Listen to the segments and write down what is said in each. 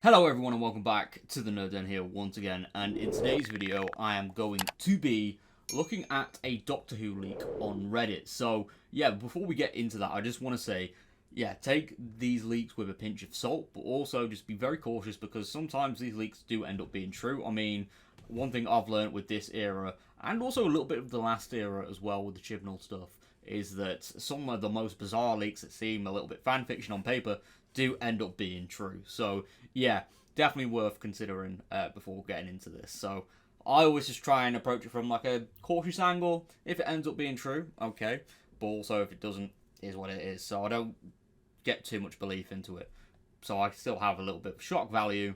Hello everyone and welcome back to the Nerd Den here once again, and in today's video I am going to be looking at a Doctor Who leak on Reddit. So yeah, before we get into that, I just want to say, yeah, take these leaks with a pinch of salt, but also just be very cautious because sometimes these leaks do end up being true. I mean, one thing I've learned with this era, and also a little bit of the last era as well with the Chibnall stuff, is that some of the most bizarre leaks that seem a little bit fanfiction on paper do end up being true. So yeah, definitely worth considering before getting into this. So I always just try and approach it from like a cautious angle. If it ends up being true, okay, but also if it doesn't, is what it is. So I don't get too much belief into it. So I still have a little bit of shock value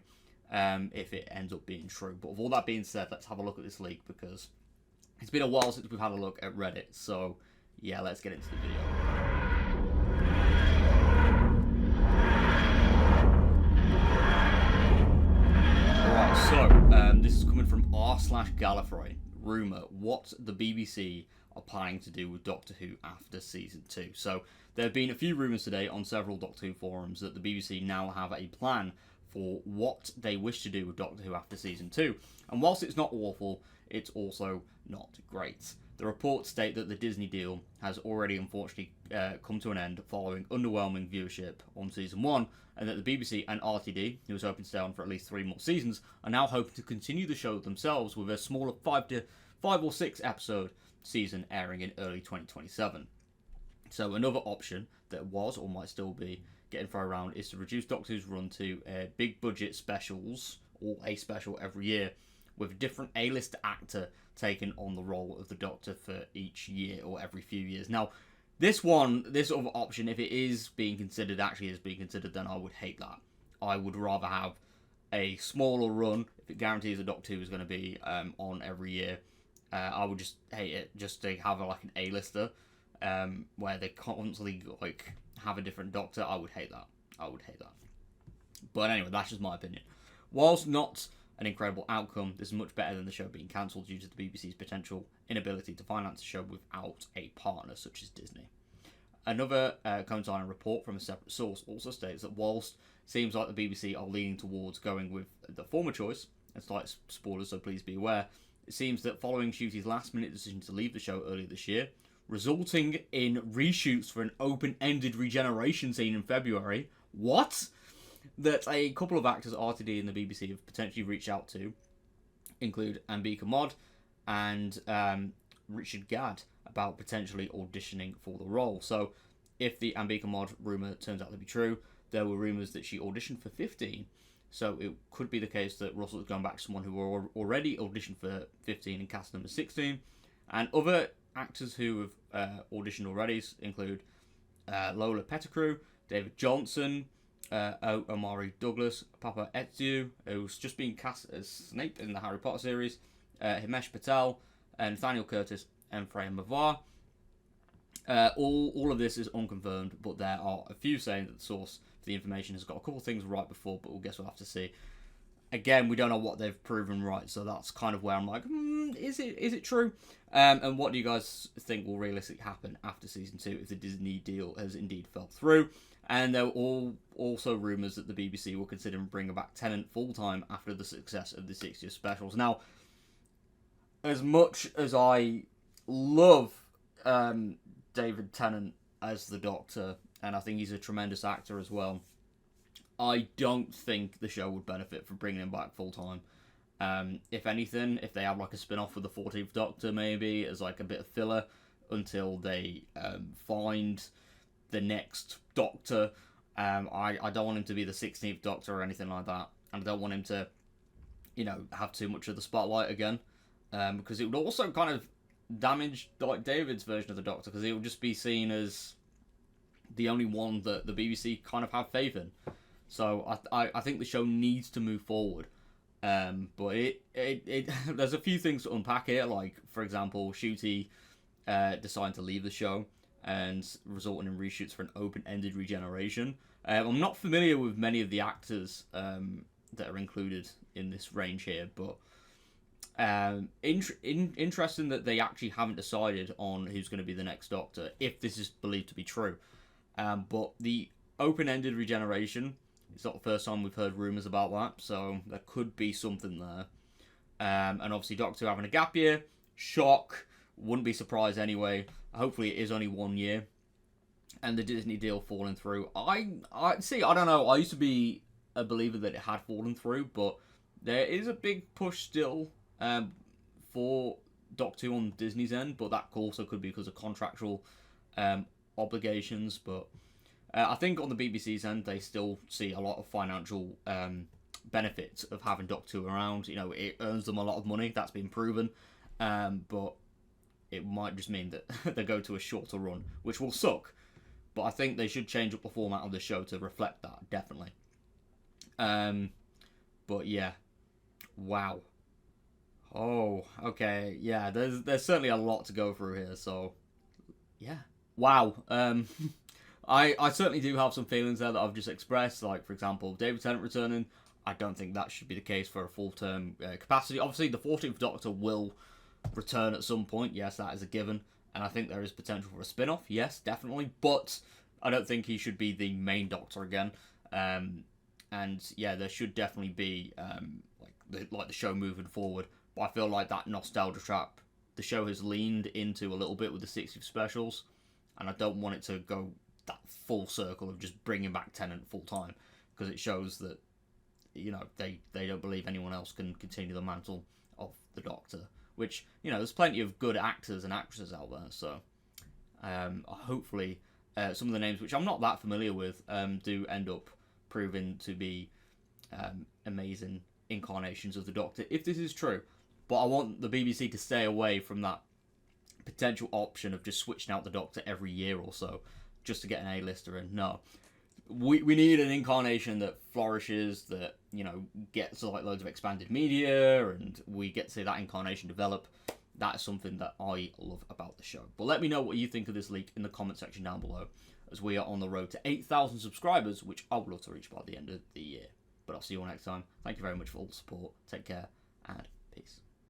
if it ends up being true. But with all that being said, let's have a look at this leak because it's been a while since we've had a look at Reddit. So yeah, let's get into the video. Alright, so this is coming from r/Gallifrey. Rumour, what the BBC are planning to do with Doctor Who after Season 2. So there have been a few rumours today on several Doctor Who forums that the BBC now have a plan for what they wish to do with Doctor Who after Season 2. And whilst it's not awful, it's also not great. The reports state that the Disney deal has already unfortunately come to an end following underwhelming viewership on Season 1, and that the BBC and RTD, who was hoping to stay on for at least 3 more seasons, are now hoping to continue the show themselves with a smaller 5 or 6 episode season airing in early 2027. So another option that was or might still be getting thrown around is to reduce Doctor Who's run to big budget specials or a special every year with a different A-list actor taking on the role of the Doctor for each year or every few years. Now, this sort of option, if it is being considered, actually is being considered, then I would hate that. I would rather have a smaller run, if it guarantees a Doctor Who is going to be on every year. I would just hate it, just to have like an A-lister where they constantly like have a different Doctor. I would hate that. But anyway, that's just my opinion. Whilst not an incredible outcome, this is much better than the show being cancelled due to the BBC's potential inability to finance the show without a partner such as Disney. Another coinciding report from a separate source also states that whilst it seems like the BBC are leaning towards going with the former choice, and slight spoilers so please be aware, it seems that following Ncuti's last minute decision to leave the show earlier this year, resulting in reshoots for an open-ended regeneration scene in February, that a couple of actors at RTD and the BBC have potentially reached out to include Ambika Mod and Richard Gadd about potentially auditioning for the role. So if the Ambika Mod rumour turns out to be true, there were rumours that she auditioned for 15. So it could be the case that Russell has gone back to someone who already auditioned for 15 and cast number 16. And other actors who have auditioned already include Lola Pettigrew, David Johnson, Omari Douglas, Papa Etsu, who's just been cast as Snape in the Harry Potter series, Himesh Patel, and Nathaniel Curtis, and Freya Mavar. All of this is unconfirmed, but there are a few saying that the source for the information has got a couple of things right before, but we'll guess we'll have to see. Again, we don't know what they've proven right, so that's kind of where I'm like, is it true? And what do you guys think will realistically happen after Season 2 if the Disney deal has indeed fell through? And there were also rumours that the BBC will consider bringing back Tennant full-time after the success of the 60th specials. Now, as much as I love David Tennant as the Doctor, and I think he's a tremendous actor as well, I don't think the show would benefit from bringing him back full-time. If anything, if they have like a spin-off with the 14th Doctor maybe as like a bit of filler until they find the next Doctor. I don't want him to be the 16th Doctor or anything like that. And I don't want him to, have too much of the spotlight again. Because it would also kind of damage like David's version of the Doctor, because he would just be seen as the only one that the BBC kind of have faith in. So I think the show needs to move forward. But it there's a few things to unpack here. Like, for example, Ncuti deciding to leave the show and resulting in reshoots for an open-ended regeneration. I'm not familiar with many of the actors that are included in this range here, but interesting that they actually haven't decided on who's going to be the next Doctor, if this is believed to be true. But the open-ended regeneration It's not the first time we've heard rumours about that, so there could be something there. And obviously Doctor Who having a gap year, shock, wouldn't be surprised anyway. Hopefully it is only 1 year. And the Disney deal falling through. I don't know. I used to be a believer that it had fallen through, but there is a big push still for Doctor Who on Disney's end, but that also could be because of contractual obligations. But I think on the BBC's end, they still see a lot of financial benefits of having Doctor Who around. You know, it earns them a lot of money. That's been proven. But it might just mean that they go to a shorter run, which will suck. But I think they should change up the format of the show to reflect that, definitely. But yeah. Wow. Oh, okay. Yeah, there's certainly a lot to go through here, so yeah. Wow. I certainly do have some feelings there that I've just expressed, like for example, David Tennant returning. I don't think that should be the case for a full-term capacity. Obviously, the 14th Doctor will return at some point. Yes, that is a given. And I think there is potential for a spin-off. Yes, definitely. But I don't think he should be the main Doctor again. And yeah, there should definitely be like the show moving forward. But I feel like that nostalgia trap the show has leaned into a little bit with the 60th specials. And I don't want it to go that full circle of just bringing back Tennant full time. Because it shows that, you know, they don't believe anyone else can continue the mantle of the Doctor. Which, you know, there's plenty of good actors and actresses out there, so hopefully some of the names, which I'm not that familiar with, do end up proving to be amazing incarnations of the Doctor, if this is true. But I want the BBC to stay away from that potential option of just switching out the Doctor every year or so, just to get an A-lister in. No. We need an incarnation that flourishes, that, you know, gets like loads of expanded media, and we get to see that incarnation develop. That is something that I love about the show. But let me know what you think of this leak in the comment section down below, as we are on the road to 8,000 subscribers, which I would love to reach by the end of the year. But I'll see you all next time. Thank you very much for all the support. Take care, and peace.